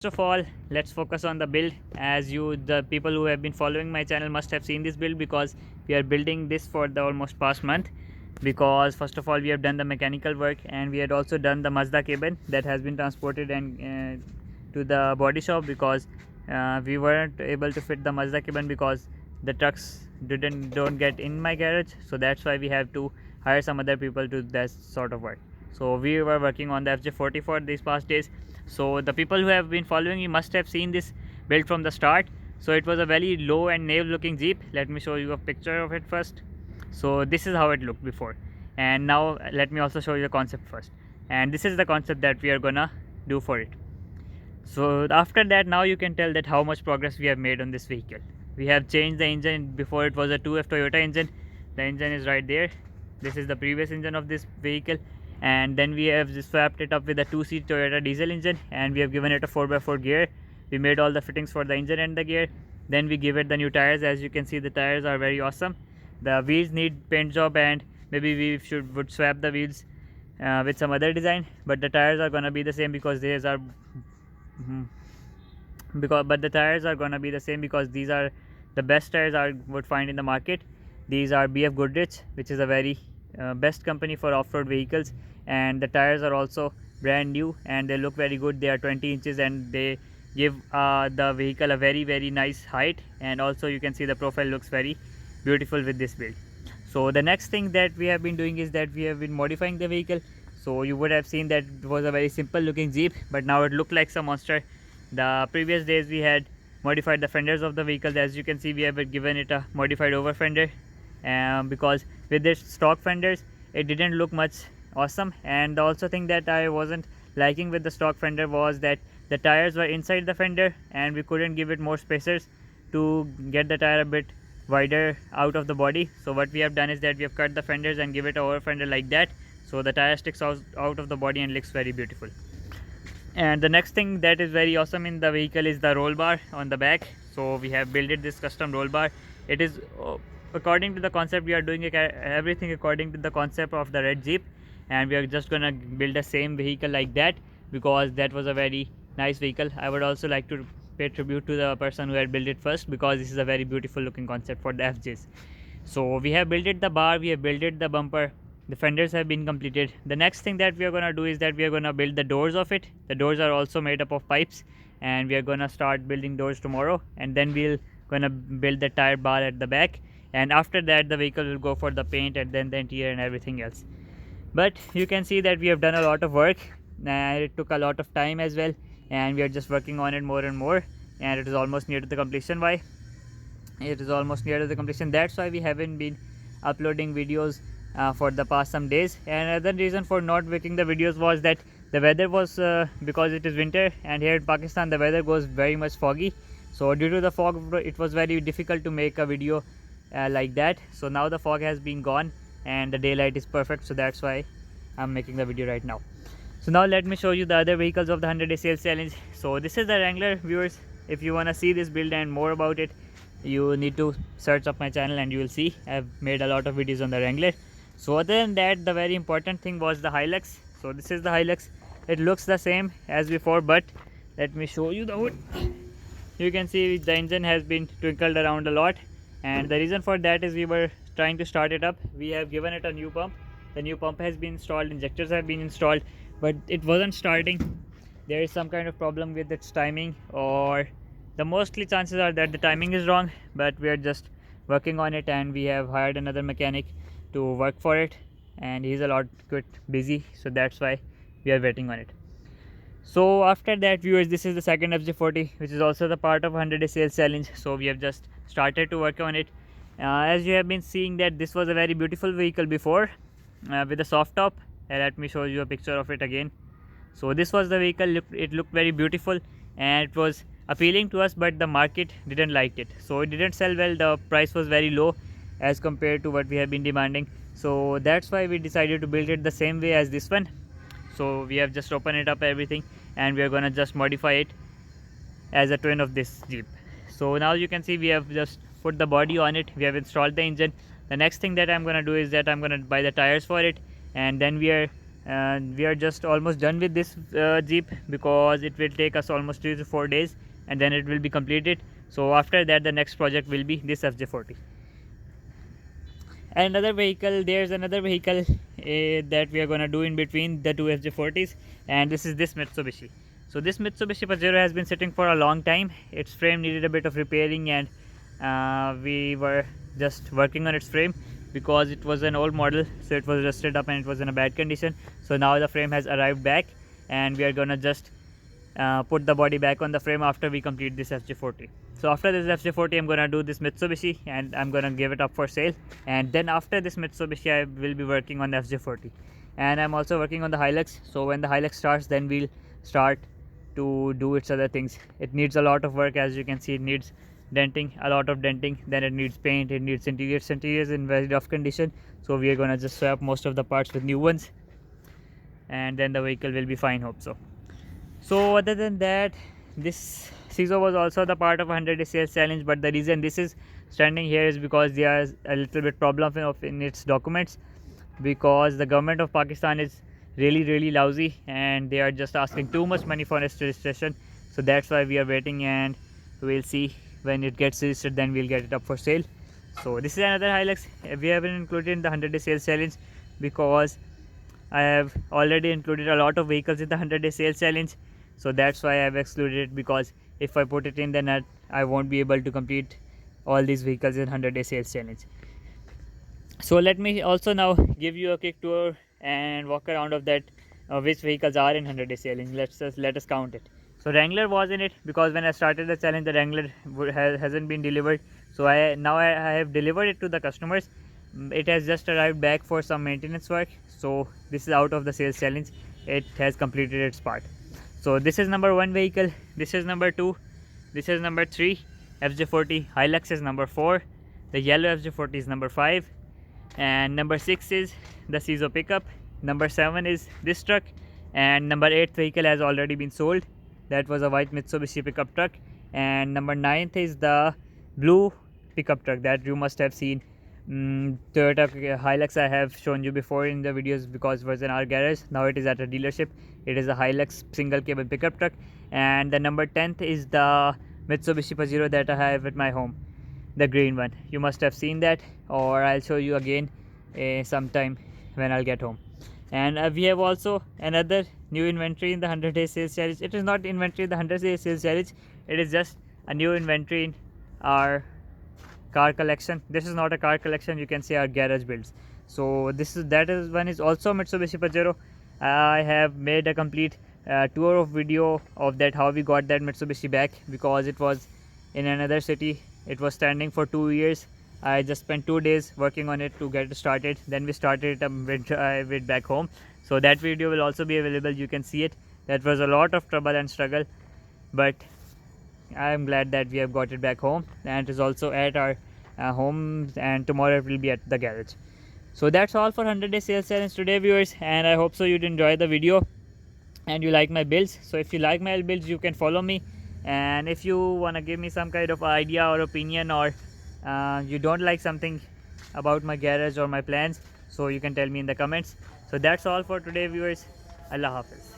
First of all, let's focus on the build. As the people who have been following my channel must have seen this build, because we are building this for the almost past month. Because first of all, we have done the mechanical work, and we had also done the Mazda cabin that has been transported and to the body shop, because we weren't able to fit the Mazda cabin because the trucks don't get in my garage. So that's why we have to hire some other people to that sort of work. So we were working on the FJ40 for these past days. So the people who have been following me must have seen this build from the start. So it was a very low and naive looking Jeep. Let me show you a picture of it first. So this is how it looked before, and now let me also show you the concept first. And this is the concept that we are gonna do for it. So after that, now you can tell that how much progress we have made on this vehicle. We have changed the engine. Before it was a 2F Toyota engine. The engine is right there. This is the previous engine of this vehicle, and then we have just swapped it up with a 2-seat Toyota diesel engine, and we have given it a 4x4 gear. We made all the fittings for the engine and the gear. Then we give it the new tires. As you can see, the tires are very awesome. The wheels need paint job, and maybe we would swap the wheels with some other design, but the tires are gonna be the same because these are but the tires are gonna be the same because these are the best tires I would find in the market. These are BF Goodrich, which is a very best company for off-road vehicles, and the tires are also brand new and they look very good. They are 20 inches and they give the vehicle a very nice height, and also you can see the profile looks very beautiful with this build. So the next thing that we have been doing is that we have been modifying the vehicle. So you would have seen that it was a very simple looking Jeep, but now it looked like some monster. The previous days we had modified the fenders of the vehicles. As you can see, we have given it a modified over fender, because with this stock fenders it didn't look much awesome. And the also thing that I wasn't liking with the stock fender was that the tires were inside the fender and we couldn't give it more spacers to get the tire a bit wider out of the body. So what we have done is that we have cut the fenders and give it a over fender like that, so the tire sticks out of the body and looks very beautiful. And the next thing that is very awesome in the vehicle is the roll bar on the back. So we have built this custom roll bar. It is according to the concept. We are doing everything according to the concept of the red Jeep, and we are just gonna build the same vehicle like that because that was a very nice vehicle. I would also like to pay tribute to the person who had built it first, because this is a very beautiful looking concept for the FJs. So we have built it the bar, we have built it the bumper, the fenders have been completed. The next thing that we are going to do is that we are going to build the doors of it. The doors are also made up of pipes, and we are going to start building doors tomorrow, and then we'll going to build the tire bar at the back, and after that the vehicle will go for the paint and then the interior and everything else. But you can see that we have done a lot of work, and it took a lot of time as well, and we are just working on it more and more, and it is almost near to the completion. Why it is almost near to the completion? That's why we haven't been uploading videos for the past some days. And another reason for not making the videos was that the weather was because it is winter, and here in Pakistan the weather goes very much foggy. So due to the fog, it was very difficult to make a video like that. So now the fog has been gone and the daylight is perfect, so that's why I'm making the video right now. So now let me show you the other vehicles of the 100-day sales challenge. So this is the Wrangler, viewers. If you want to see this build and more about it, you need to search up my channel and you will see I've made a lot of videos on the Wrangler. So other than that, the very important thing was the Hilux. So this is the Hilux. It looks the same as before, but let me show you the hood. You can see the engine has been twinkled around a lot, and the reason for that is we were trying to start it up. We have given it a new pump. The new pump has been installed, injectors have been installed, but it wasn't starting. There is some kind of problem with its timing, or the mostly chances are that the timing is wrong, but we are just working on it, and we have hired another mechanic to work for it, and he's a lot quite busy, so that's why we are waiting on it. So after that, viewers, this is the second FJ40, which is also the part of 100-day sales challenge. So we have just started to work on it. As you have been seeing that this was a very beautiful vehicle before with a soft top. Let me show you a picture of it again. So this was the vehicle. It looked very beautiful and it was appealing to us, but the market didn't like it, so it didn't sell well. The price was very low as compared to what we have been demanding, so that's why we decided to build it the same way as this one. So we have just opened it up everything, and we are gonna just modify it as a twin of this Jeep. So now you can see we have just put the body on it, we have installed the engine. The next thing that I'm gonna do is that I'm gonna buy the tires for it, and then we are and we are just almost done with this Jeep, because it will take us almost 3 to 4 days and then it will be completed. So after that the next project will be this FJ40. Another vehicle, there's another vehicle that we are going to do in between the two FJ40s, and this is this Mitsubishi. So this Mitsubishi Pajero has been sitting for a long time. Its frame needed a bit of repairing, and we were just working on its frame because it was an old model, so it was rusted up and it was in a bad condition. So now the frame has arrived back, and we are gonna just put the body back on the frame after we complete this FJ40. So after this FJ40, I'm gonna do this Mitsubishi and I'm gonna give it up for sale. And then after this Mitsubishi, I will be working on the FJ40. And I'm also working on the Hilux. So when the Hilux starts, then we'll start to do its other things. It needs a lot of work, as you can see. It needs denting, a lot of denting. Then it needs paint. It needs interiors. Interiors in very rough condition. So we are gonna just swap most of the parts with new ones, and then the vehicle will be fine, hope so. So other than that, this Cizo was also the part of 100 day sales challenge, but the reason this is standing here is because there is a little bit problem in its documents, because the government of Pakistan is really lousy and they are just asking too much money for its registration. So that's why we are waiting, and we'll see when it gets registered, then we'll get it up for sale. So this is another Hilux. We haven't included in the 100 day sales challenge because I have already included a lot of vehicles in the 100 day sales challenge. So that's why I have excluded it, because if I put it in, then I won't be able to complete all these vehicles in 100 day sales challenge. So let me also now give you a quick tour and walk around of that which vehicles are in 100 day challenge. Let us count it. So Wrangler was in it, because when I started the challenge, the Wrangler hasn't been delivered. So I have delivered it to the customers. It has just arrived back for some maintenance work. So this is out of the sales challenge. It has completed its part. So this is number 1 vehicle, this is number 2, this is number 3, FJ40. Hilux is number 4, the yellow FJ40 is number 5, and number 6 is the Cizo pickup, number 7 is this truck, and number 8 vehicle has already been sold. That was a white Mitsubishi pickup truck, and number 9th is the blue pickup truck that you must have seen. Toyota Hilux I have shown you before in the videos, because it was in our garage. Now it is at a dealership. It is a Hilux single cabin pickup truck. And the number 10th is the Mitsubishi Pajero that I have at my home, the green one. You must have seen that, or I'll show you again sometime when I'll get home. And we have also another new inventory in the 100 day sales challenge. It is not inventory in the 100 day sales challenge, it is just a new inventory in our car collection. This is not a car collection, you can say our garage builds. So that is one is also Mitsubishi Pajero. I have made a complete tour of video of that, how we got that Mitsubishi back, because it was in another city. It was standing for 2 years. I just spent 2 days working on it to get it started. Then we started it with back home. So that video will also be available. You can see it. That was a lot of trouble and struggle, but I am glad that we have got it back home, and it is also at our home, and tomorrow it will be at the garage. So that's all for 100 day sales challenge today, viewers, and I hope so you'd enjoy the video and you like my builds. So if you like my builds, you can follow me, and if you want to give me some kind of idea or opinion, or you don't like something about my garage or my plans, so you can tell me in the comments. So that's all for today, viewers. Allah Hafiz.